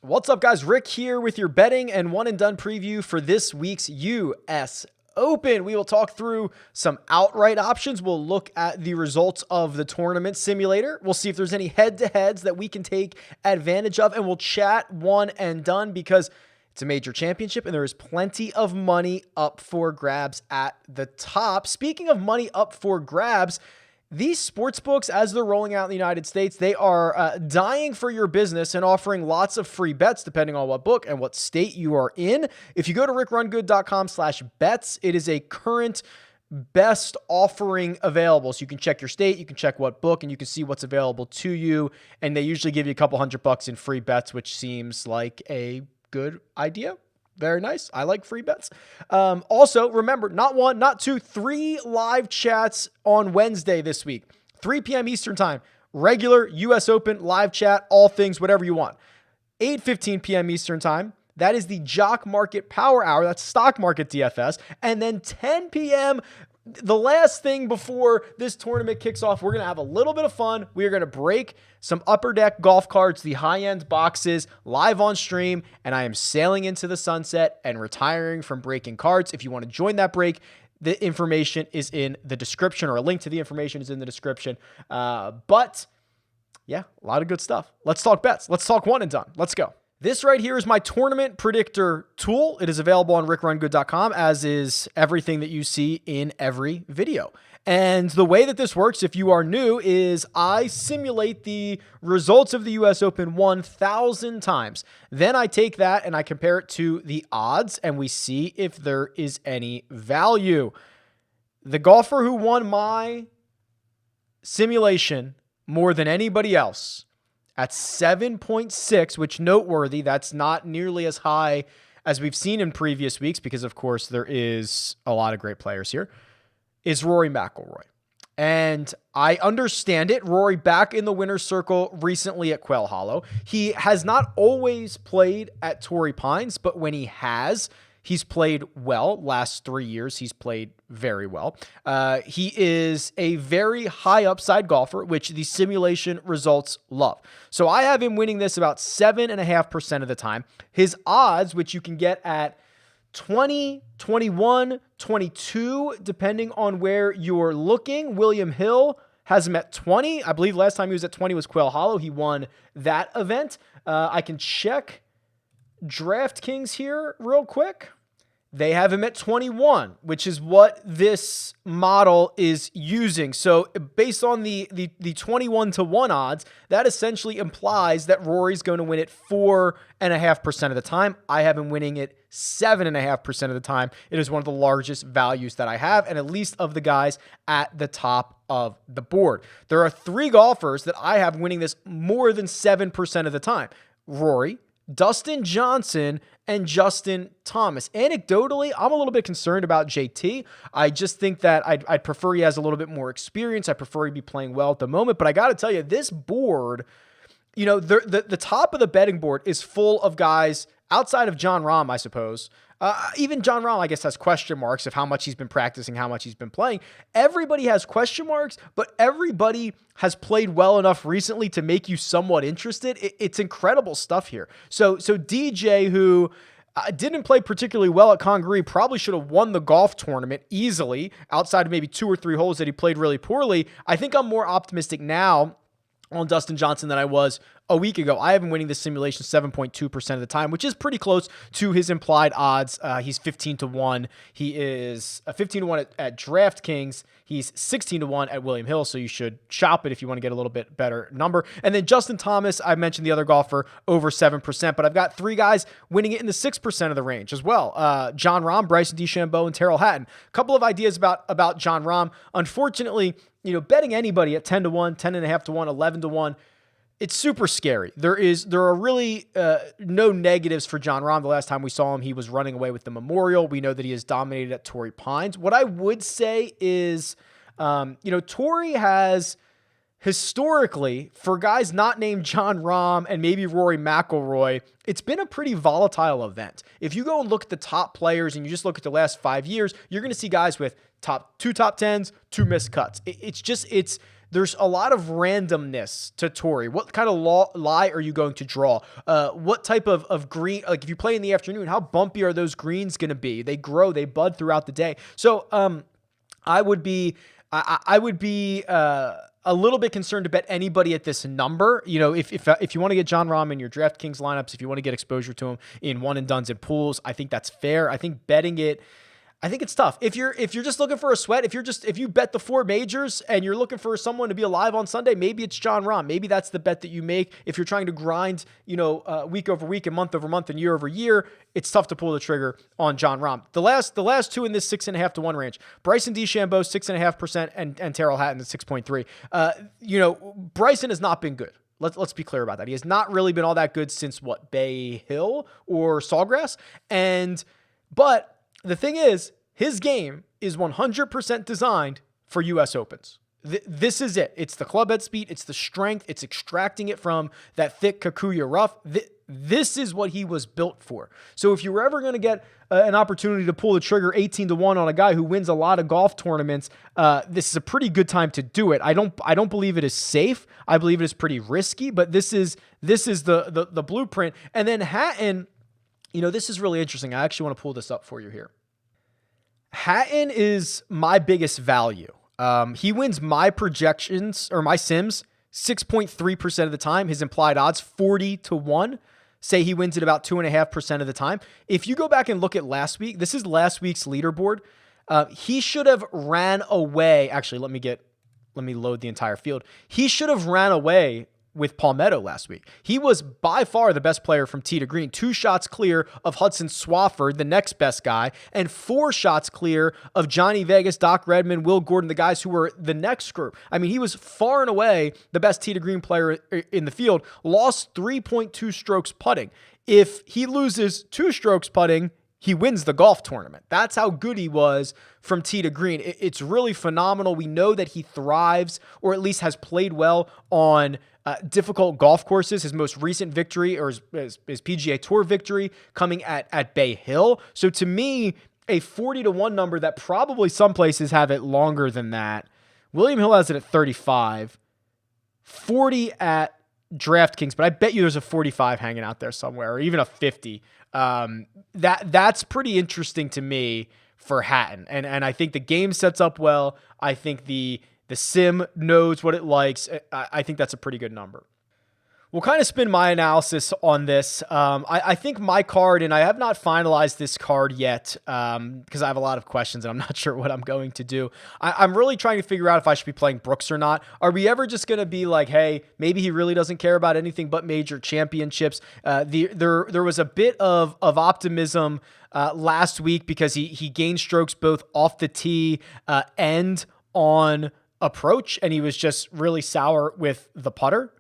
What's up, guys? Rick here with your betting and one and done preview for this week's US Open. We will talk through some outright options. We'll look at the results of the tournament simulator. We'll see if there's any head-to-heads that we can take advantage of, and we'll chat one and done because it's a major championship and there is plenty of money up for grabs at the top. Speaking of money up for grabs, these sports books, as they're rolling out in the United States, they are dying for your business and offering lots of free bets depending on what book and what state you are in. If you go to rickrungood.com/bets, it is a current best offering available. So you can check your state, you can check what book, and you can see what's available to you. And they usually give you a couple $100 in free bets, which seems like a good idea. Very nice. I like free bets. Also, remember, not one, not two, 3 live chats on Wednesday this week. 3 p.m. Eastern time. Regular US Open live chat, all things, whatever you want. 8:15 p.m. Eastern time. That is the Jock Market Power Hour. That's stock market DFS. And then 10 p.m., the last thing before this tournament kicks off, we're going to have a little bit of fun. We are going to break some upper deck golf cards, the high-end boxes, live on stream, and I am sailing into the sunset and retiring from breaking cards. If you want to join that break, the information is in the description, or a link to the information is in the description. But yeah, a lot of good stuff. Let's talk bets. Let's talk one and done. Let's go. This right here is my tournament predictor tool. It is available on rickrungood.com, as is everything that you see in every video. And the way that this works, if you are new, is I simulate the results of the US Open 1,000 times. Then I take that and I compare it to the odds, and we see if there is any value. The golfer who won my simulation more than anybody else at 7.6, which, noteworthy, that's not nearly as high as we've seen in previous weeks because, of course, there is a lot of great players here, is Rory McIlroy. And I understand it. Rory back in the winner's circle recently at Quail Hollow. He has not always played at Torrey Pines, but when he has, he's played well. Last 3 years, he's played very well. He is a very high upside golfer, which the simulation results love. So I have him winning this about 7.5% of the time. His odds, which you can get at 20, 21, 22, depending on where you're looking. William Hill has him at 20. I believe last time he was at 20 was Quail Hollow. He won that event. I can check DraftKings here real quick. They have him at 21, which is what this model is using. So based on the 21-1 odds, that essentially implies that Rory's going to win it 4.5% of the time. I have him winning it 7.5% of the time. It is one of the largest values that I have, and at least of the guys at the top of the board. There are 3 golfers that I have winning this more than 7% of the time. Rory, Dustin Johnson, and Justin Thomas. Anecdotally, I'm a little bit concerned about JT. I just think that I'd prefer he has a little bit more experience. I prefer he'd be playing well at the moment. But I got to tell you, this board, you know, the top of the betting board is full of guys outside of Jon Rahm, I suppose. Even Jon Rahm, I guess, has question marks of how much he's been practicing, how much he's been playing. Everybody has question marks, but everybody has played well enough recently to make you somewhat interested. It's incredible stuff here. So DJ, who didn't play particularly well at Congaree, probably should have won the golf tournament easily outside of maybe 2 or 3 holes that he played really poorly. I think I'm more optimistic now on Dustin Johnson than I was a week ago. I have him winning this simulation 7.2% of the time, which is pretty close to his implied odds. He's 15-1. He is 15-1 at DraftKings. He's 16-1 at William Hill, so you should shop it if you want to get a little bit better number. And then Justin Thomas, I mentioned the other golfer, over 7%, but I've got 3 guys winning it in the 6% of the range as well. Jon Rahm, Bryson DeChambeau, and Terrell Hatton. A couple of ideas about Jon Rahm. Unfortunately, you know, betting anybody at 10-1, 10.5-1, 11-1, it's super scary. There are really no negatives for Jon Rahm. The last time we saw him, he was running away with the Memorial. We know that he has dominated at Torrey Pines. What I would say is, Torrey has historically, for guys not named Jon Rahm and maybe Rory McIlroy, it's been a pretty volatile event. If you go and look at the top players and you just look at the last 5 years, you're going to see guys with two top tens, two missed cuts. There's a lot of randomness to Torrey. What kind of lie are you going to draw? What type of green, like if you play in the afternoon, how bumpy are those greens going to be? They grow, they bud throughout the day. So I would be a little bit concerned to bet anybody at this number. You know, if you want to get Jon Rahm in your DraftKings lineups, if you want to get exposure to him in one and dones and pools, I think that's fair. I think betting it, I think it's tough. If you're just looking for a sweat, if you bet the 4 majors and you're looking for someone to be alive on Sunday, maybe it's Jon Rahm. Maybe that's the bet that you make. If you're trying to grind, week over week and month over month and year over year, it's tough to pull the trigger on Jon Rahm. The last two in this 6.5 to 1 range, Bryson DeChambeau 6.5% and Terrell Hatton at 6.3. Bryson has not been good. Let's be clear about that. He has not really been all that good since Bay Hill or Sawgrass. But the thing is, his game is 100% designed for U.S. Opens. This is it. It's the club head speed. It's the strength. It's extracting it from that thick Kikuyu rough. This is what he was built for. So if you were ever going to get an opportunity to pull the trigger 18 to 1 on a guy who wins a lot of golf tournaments, this is a pretty good time to do it. I don't believe it is safe. I believe it is pretty risky, but this is the blueprint. And then Hatton, this is really interesting. I actually want to pull this up for you here. Hatton is my biggest value. He wins my projections or my sims 6.3% of the time. His implied odds 40 to 1. Say he wins it about 2.5% of the time. If you go back and look at last week, this is last week's leaderboard. He should have ran away. Actually, let me load the entire field. He should have ran away with Palmetto last week. He was by far the best player from tee to green, 2 shots clear of Hudson Swafford, the next best guy, and 4 shots clear of Johnny Vegas, Doc Redman, Will Gordon, the guys who were the next group. I mean, he was far and away the best tee to green player in the field, lost 3.2 strokes putting. If he loses 2 strokes putting, he wins the golf tournament. That's how good he was from tee to green. It's really phenomenal. We know that he thrives, or at least has played well on difficult golf courses. His most recent victory, or his PGA Tour victory, coming at Bay Hill. So to me, a 40 to 1 number that probably some places have it longer than that. William Hill has it at 35, 40 at DraftKings, but I bet you there's a 45 hanging out there somewhere, or even a 50. That's pretty interesting to me for Hatton. And I think the game sets up well. I think the sim knows what it likes. I think that's a pretty good number. We'll kind of spin my analysis on this. I think my card, and I have not finalized this card yet because I have a lot of questions and I'm not sure what I'm going to do. I'm really trying to figure out if I should be playing Brooks or not. Are we ever just going to be like, hey, maybe he really doesn't care about anything but major championships? There was a bit of optimism last week because he gained strokes both off the tee and on approach, and he was just really sour with the putter.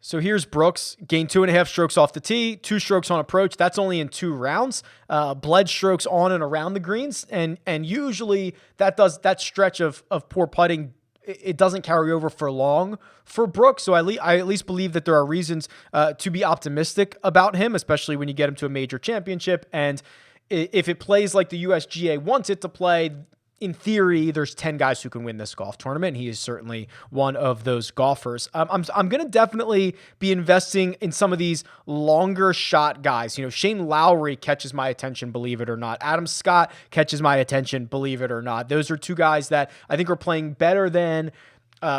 So here's Brooks, gained 2.5 strokes off the tee, 2 strokes on approach. That's only in 2 rounds. Bled strokes on and around the greens, and usually that stretch of poor putting, it doesn't carry over for long for Brooks. So I at least believe that there are reasons to be optimistic about him, especially when you get him to a major championship. And if it plays like the USGA wants it to play, in theory, there's 10 guys who can win this golf tournament. He is certainly one of those golfers. I'm going to definitely be investing in some of these longer shot guys. Shane Lowry catches my attention, believe it or not. Adam Scott catches my attention, believe it or not. Those are 2 guys that I think are playing better than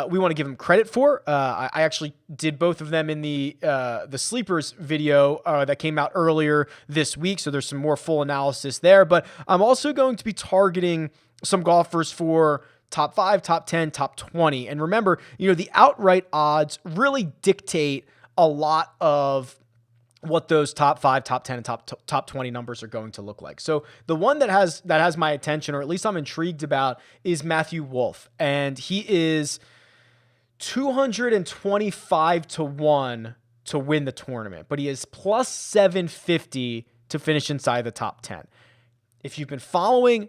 we want to give them credit for. I actually did both of them in the sleepers video that came out earlier this week. So there's some more full analysis there, but I'm also going to be targeting some golfers for top 5, top 10, top 20. And remember, the outright odds really dictate a lot of what those top 5, top 10, and top 20 numbers are going to look like. So the one that has my attention, or at least I'm intrigued about, is Matthew Wolff. And he is 225 to 1 to win the tournament, but he is plus 750 to finish inside the top 10. If you've been following,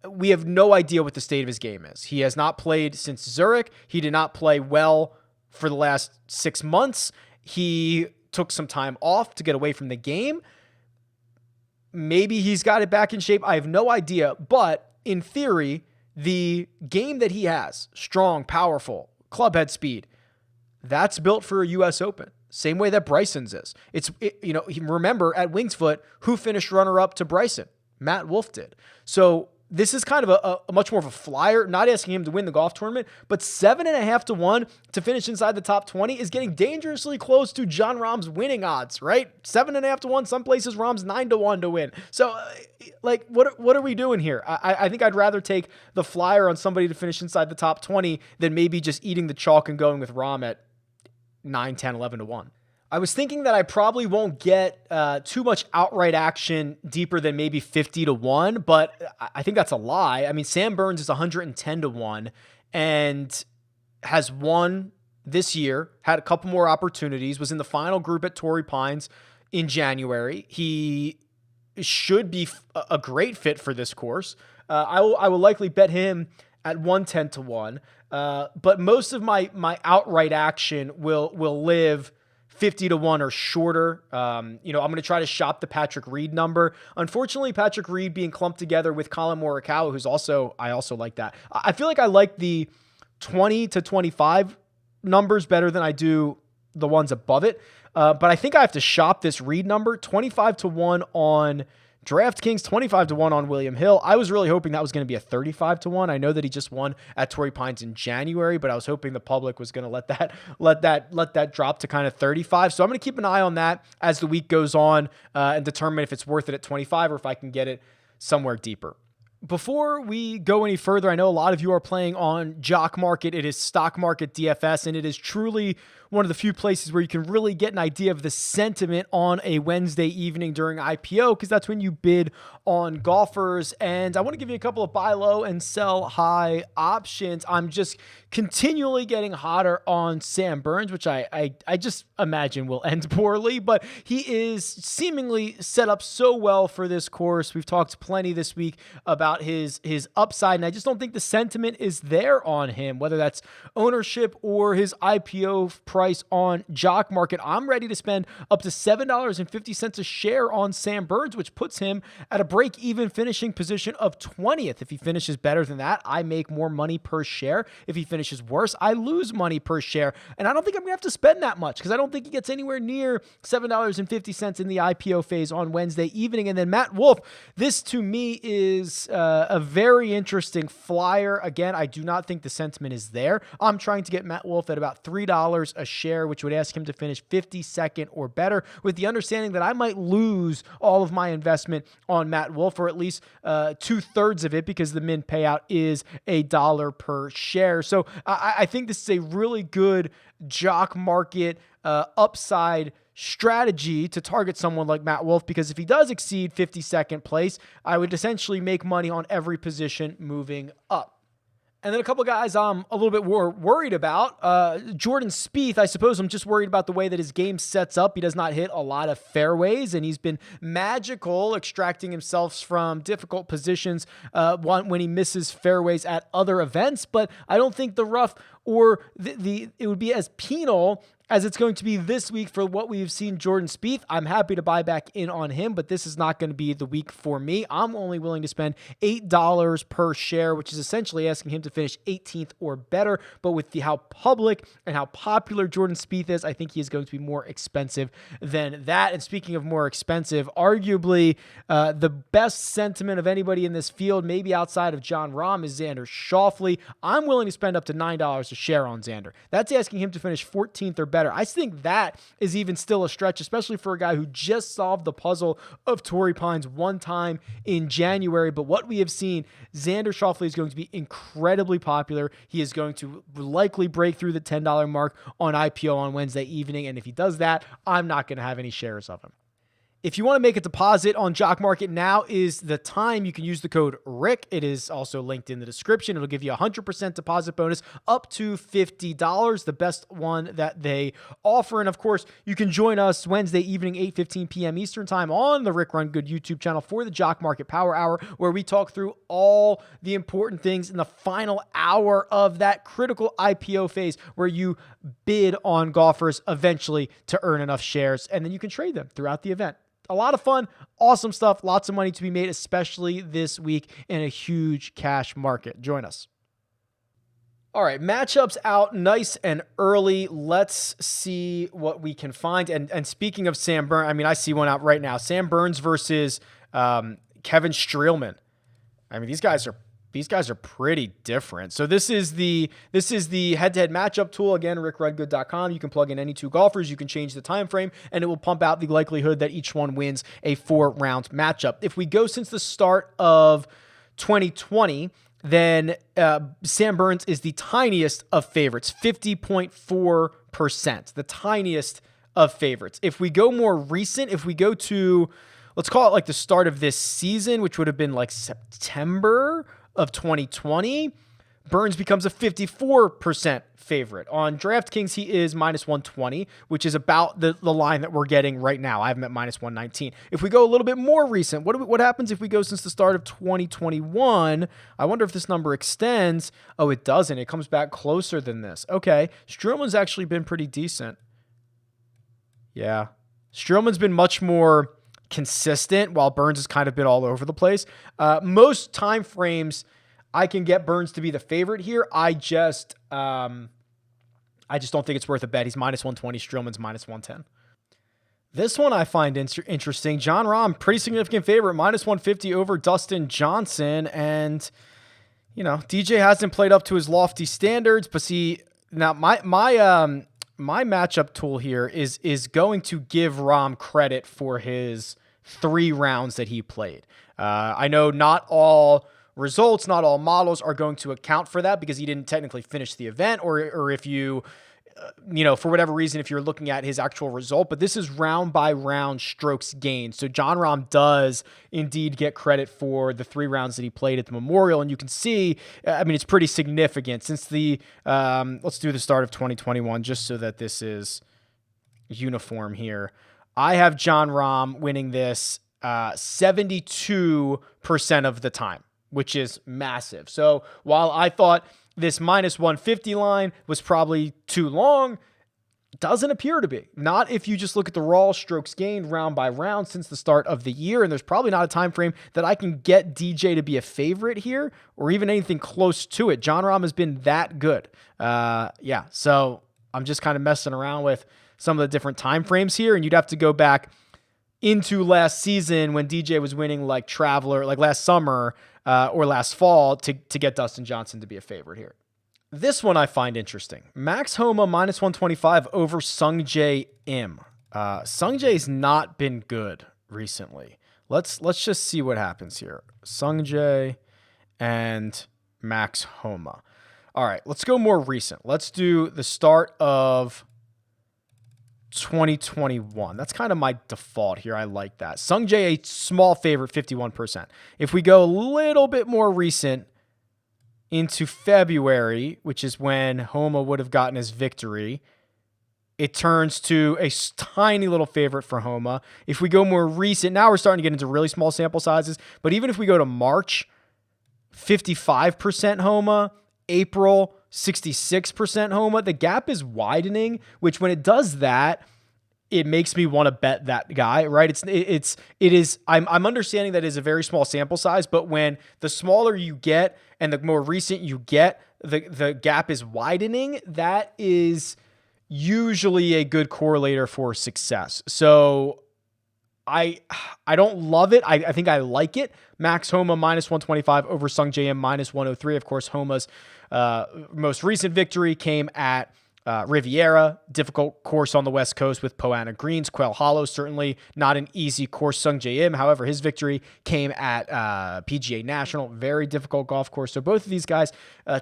we have no idea what the state of his game is. He has not played since Zurich. He did not play well for the last 6 months. He took some time off to get away from the game. Maybe he's got it back in shape. I have no idea. But in theory, the game that he has, strong, powerful, clubhead speed, that's built for a U.S. Open. Same way that Bryson's is. Remember at Wingsfoot, who finished runner-up to Bryson? Matt Wolff did. So this is kind of a much more of a flyer, not asking him to win the golf tournament, but 7.5 to 1 to finish inside the top 20 is getting dangerously close to Jon Rahm's winning odds, right? 7.5 to 1, some places Rahm's 9 to 1 to win. So what are we doing here? I think I'd rather take the flyer on somebody to finish inside the top 20 than maybe just eating the chalk and going with Rahm at 9, 10, 11 to 1. I was thinking that I probably won't get too much outright action deeper than maybe 50 to 1, but I think that's a lie. I mean, Sam Burns is 110 to 1 and has won this year, had a couple more opportunities, was in the final group at Torrey Pines in January. He should be a great fit for this course. I will likely bet him at 110 to 1, but most of my outright action will live 50 to 1 or shorter. I'm going to try to shop the Patrick Reed number. Unfortunately, Patrick Reed being clumped together with Colin Morikawa, I also like that. I feel like I like the 20 to 25 numbers better than I do the ones above it. But I think I have to shop this Reed number. 25 to 1 on DraftKings, 25 to 1 on William Hill. I was really hoping that was going to be a 35 to 1. I know that he just won at Torrey Pines in January, but I was hoping the public was going to let that drop to kind of 35. So I'm going to keep an eye on that as the week goes on and determine if it's worth it at 25 or if I can get it somewhere deeper. Before we go any further, I know a lot of you are playing on JockMarket. It is stock market DFS, and it is truly one of the few places where you can really get an idea of the sentiment on a Wednesday evening during IPO, because that's when you bid on golfers. And I want to give you a couple of buy low and sell high options. I'm just continually getting hotter on Sam Burns, which I just imagine will end poorly, but he is seemingly set up so well for this course. We've talked plenty this week about his upside, and I just don't think the sentiment is there on him, whether that's ownership or his IPO price on JockMarket. I'm ready to spend up to $7.50 a share on Sam Burns, which puts him at a break-even finishing position of 20th. If he finishes better than that, I make more money per share. If he finishes worse, I lose money per share. And I don't think I'm going to have to spend that much because I don't think he gets anywhere near $7.50 in the IPO phase on Wednesday evening. And then Matt Wolff, this to me is a very interesting flyer. Again, I do not think the sentiment is there. I'm trying to get Matt Wolff at about $3 a share, which would ask him to finish 52nd or better, with the understanding that I might lose all of my investment on Matt Wolff, or at least 2/3 of it, because the min payout is $1 per share. So I think this is a really good JockMarket upside strategy to target someone like Matt Wolff, because if he does exceed 52nd place, I would essentially make money on every position moving up. And then a couple guys I'm a little bit more worried about. Jordan Spieth, I suppose I'm just worried about the way that his game sets up. He does not hit a lot of fairways, and he's been magical extracting himself from difficult positions when he misses fairways at other events. But I don't think the rough or it would be as penal as it's going to be this week for what we've seen Jordan Spieth. I'm happy to buy back in on him, but this is not going to be the week for me. I'm only willing to spend $8 per share, which is essentially asking him to finish 18th or better. But with how public and how popular Jordan Spieth is, I think he is going to be more expensive than that. And speaking of more expensive, arguably the best sentiment of anybody in this field, maybe outside of Jon Rahm, is Xander Schauffele. I'm willing to spend up to $9 a share on Xander. That's asking him to finish 14th or better. I think that is even still a stretch, especially for a guy who just solved the puzzle of Torrey Pines one time in January. But what we have seen, Xander Schauffele is going to be incredibly popular. He is going to likely break through the $10 mark on IPO on Wednesday evening. And if he does that, I'm not going to have any shares of him. If you want to make a deposit on Jock Market, now is the time. You can use the code RICK. It is also linked in the description. It'll give you a 100% deposit bonus up to $50, the best one that they offer. And of course, you can join us Wednesday evening, 8:15 p.m. Eastern time on the Rick Run Good YouTube channel for the Jock Market Power Hour, where we talk through all the important things in the final hour of that critical IPO phase where you bid on golfers eventually to earn enough shares, and then you can trade them throughout the event. A lot of fun, awesome stuff, lots of money to be made, especially this week in a huge cash market. Join us. All right, matchups out nice and early. Let's see what we can find. And speaking of Sam Burns, I mean, I see one out right now. Sam Burns versus Kevin Streelman. I mean, these guys are pretty different. So this is the head-to-head matchup tool. Again, RickRunGood.com. You can plug in any two golfers. You can change the time frame, and it will pump out the likelihood that each one wins a 4-round matchup. If we go since the start of 2020, then Sam Burns is the tiniest of favorites, 50.4%, the tiniest of favorites. If we go more recent, if we go to, let's call it like the start of this season, which would have been like September of 2020, Burns becomes a 54% favorite. On DraftKings, he is -120, which is about the line that we're getting right now. I have him at -119. If we go a little bit more recent, what happens if we go since the start of 2021? I wonder if this number extends. Oh, it doesn't. It comes back closer than this. Okay. Streelman's actually been pretty decent. Yeah. Streelman's been much more consistent, while Burns has kind of been all over the place. Most time frames, I can get Burns to be the favorite here. I just don't think it's worth a bet. He's -120. Streelman's -110. This one I find interesting. Jon Rahm, pretty significant favorite, -150 over Dustin Johnson. And, you know, DJ hasn't played up to his lofty standards, but see, now my matchup tool here is going to give Rahm credit for his 3 rounds that he played. I know not all results, not all models are going to account for that because he didn't technically finish the event, or if you, for whatever reason, if you're looking at his actual result, but this is round by round strokes gained. So Jon Rahm does indeed get credit for the 3 rounds that he played at the Memorial. And you can see, I mean, it's pretty significant since let's do the start of 2021, just so that this is uniform here. I have Jon Rahm winning this 72% of the time, which is massive. So while I thought this -150 line was probably too long, doesn't appear to be. Not if you just look at the raw strokes gained round by round since the start of the year. And there's probably not a time frame that I can get DJ to be a favorite here or even anything close to it. Jon Rahm has been that good. So I'm just kind of messing around with some of the different time frames here, and you'd have to go back into last season when DJ was winning like Traveler, like last summer or last fall to get Dustin Johnson to be a favorite here. This one I find interesting. Max Homa -125 over Sungjae Im. Sungjae's not been good recently. Let's just see what happens here. Sungjae and Max Homa. All right, let's go more recent. Let's do the start of 2021. That's kind of my default here. I like that. Sungjae, a small favorite, 51%. If we go a little bit more recent into February, which is when Homa would have gotten his victory, it turns to a tiny little favorite for Homa. If we go more recent, now we're starting to get into really small sample sizes, but even if we go to March, 55% Homa, April, 66% Homa. The gap is widening, which when it does that, it makes me want to bet that guy, right? It is. I'm understanding that it is a very small sample size, but when the smaller you get and the more recent you get, the gap is widening. That is usually a good correlator for success. So I don't love it. I think I like it. Max Homa -125 over Sungjae Im -103. Of course, Homa's most recent victory came at Riviera, difficult course on the West Coast with Poana Greens. Quail Hollow, certainly not an easy course. Sungjae Im, however, his victory came at PGA National, very difficult golf course. So both of these guys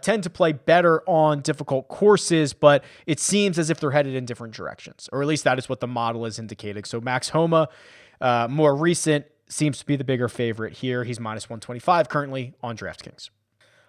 tend to play better on difficult courses, but it seems as if they're headed in different directions, or at least that is what the model is indicating. So Max Homa, more recent, seems to be the bigger favorite here. He's minus 125 currently on DraftKings.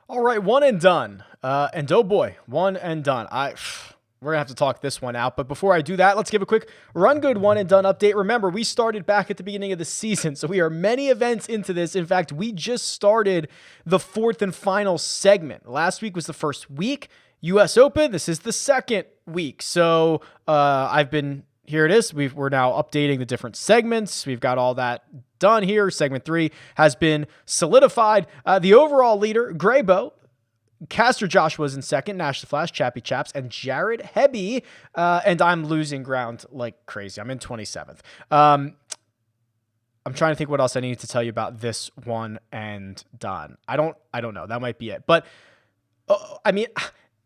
All right, one and done. And oh boy, one and done. We're going to have to talk this one out. But before I do that, let's give a quick Run Good one and done update. Remember, we started back at the beginning of the season, so we are many events into this. In fact, we just started the fourth and final segment. Last week was the first week. U.S. Open, this is the second week. So here it is. We're now updating the different segments. We've got all that done here. Segment 3 has been solidified. The overall leader, Graybo, Castor Joshua's in second, Nash the Flash, Chappie Chaps, and Jared Hebby. And I'm losing ground like crazy. I'm in 27th. I'm trying to think what else I need to tell you about this one and done. I don't know. That might be it. But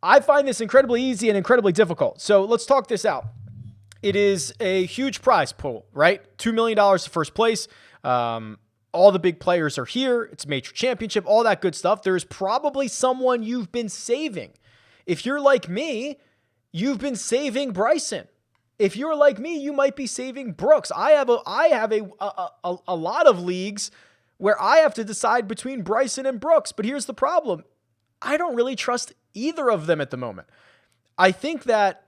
I find this incredibly easy and incredibly difficult. So let's talk this out. It is a huge prize pool, right? $2 million to first place. All the big players are here. It's a major championship, all that good stuff. There's probably someone you've been saving. If you're like me, you've been saving Bryson. If you're like me, you might be saving Brooks. I have a lot of leagues where I have to decide between Bryson and Brooks. But here's the problem. I don't really trust either of them at the moment. I think that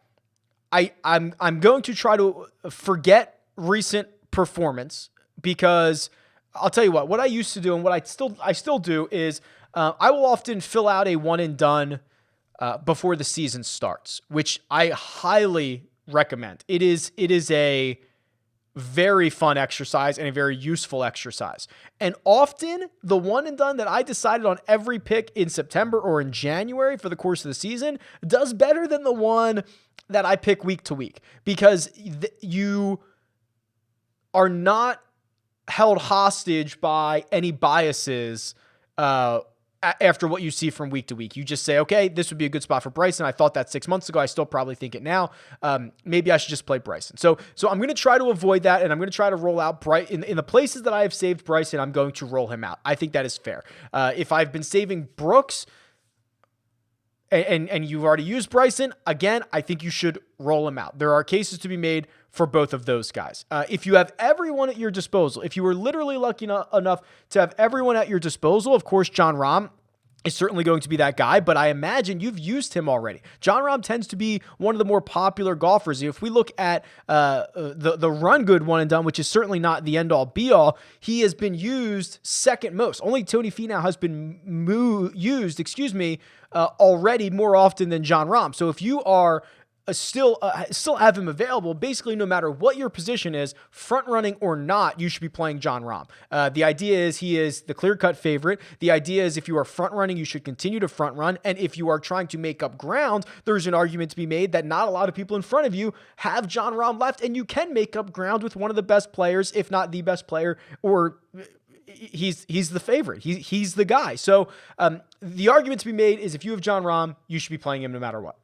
I'm going to try to forget recent performance because I'll tell you what I used to do and what I still do is I will often fill out a one and done before the season starts, which I highly recommend. It is a very fun exercise and a very useful exercise. And often the one and done that I decided on every pick in September or in January for the course of the season does better than the one that I pick week to week because you are not held hostage by any biases after what you see from week to week. You just say, okay, this would be a good spot for Bryson. I thought that 6 months ago. I still probably think it now. Maybe I should just play Bryson. So I'm going to try to avoid that, and I'm going to try to roll out in the places that I have saved Bryson, I'm going to roll him out. I think that is fair. If I've been saving Brooks and you've already used Bryson, again, I think you should roll him out. There are cases to be made for both of those guys. If you have everyone at your disposal, if you were literally lucky enough to have everyone at your disposal, of course, Jon Rahm is certainly going to be that guy, but I imagine you've used him already. Jon Rahm tends to be one of the more popular golfers. If we look at the Run Good one and done, which is certainly not the end all be all, he has been used second most. Only Tony Finau has been used, already more often than Jon Rahm. So if you are still have him available, basically no matter what your position is, front running or not, you should be playing Jon Rahm. The idea is he is the clear-cut favorite. The idea is if you are front running, you should continue to front run. And if you are trying to make up ground, there's an argument to be made that not a lot of people in front of you have Jon Rahm left, and you can make up ground with one of the best players, if not the best player, or he's the favorite. He's the guy. So the argument to be made is if you have Jon Rahm, you should be playing him no matter what.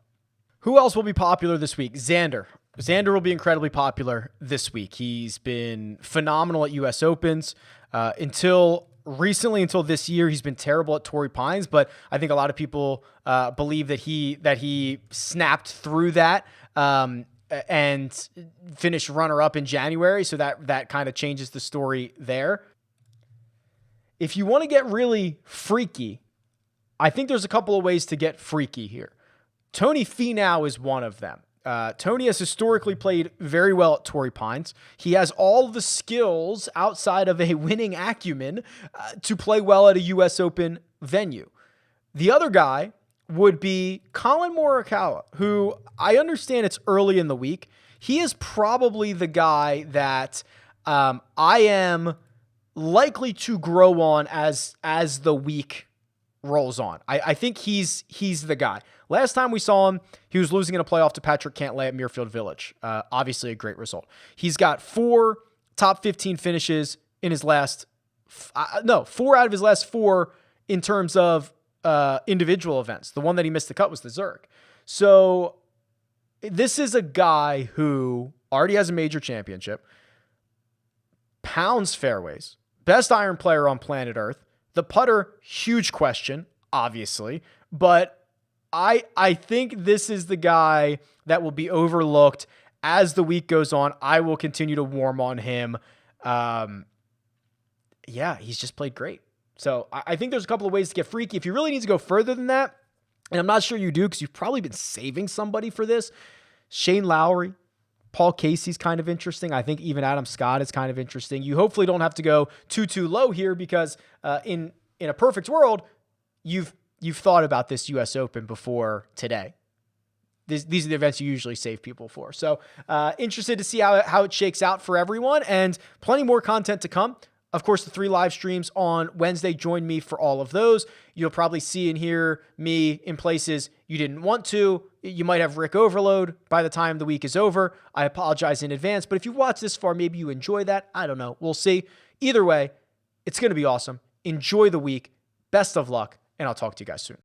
Who else will be popular this week? Xander. Xander will be incredibly popular this week. He's been phenomenal at U.S. Opens. Until this year, he's been terrible at Torrey Pines, but I think a lot of people believe that he snapped through that and finished runner-up in January, so that kind of changes the story there. If you want to get really freaky, I think there's a couple of ways to get freaky here. Tony Finau is one of them. Tony has historically played very well at Torrey Pines. He has all the skills outside of a winning acumen to play well at a U.S. Open venue. The other guy would be Colin Morikawa, who I understand it's early in the week. He is probably the guy that I am likely to grow on as the week rolls on. I think he's the guy. Last time we saw him, he was losing in a playoff to Patrick Cantlay at Muirfield Village. Obviously a great result. He's got 4 top 15 finishes in his last, 4 out of his last 4 in terms of individual events. The one that he missed the cut was the Zurich. So this is a guy who already has a major championship, pounds fairways, best iron player on planet Earth. The putter, huge question, obviously, but I think this is the guy that will be overlooked as the week goes on. I will continue to warm on him. Yeah, he's just played great. So I think there's a couple of ways to get freaky. If you really need to go further than that, and I'm not sure you do because you've probably been saving somebody for this, Shane Lowry, Paul Casey's kind of interesting. I think even Adam Scott is kind of interesting. You hopefully don't have to go too low here because in a perfect world, you've thought about this U.S. Open before today. These are the events you usually save people for. So interested to see how it shakes out for everyone, and plenty more content to come. Of course, the 3 live streams on Wednesday, join me for all of those. You'll probably see and hear me in places you didn't want to. You might have Rick overload by the time the week is over. I apologize in advance, but if you've watched this far, maybe you enjoy that. I don't know. We'll see. Either way, it's going to be awesome. Enjoy the week. Best of luck, and I'll talk to you guys soon.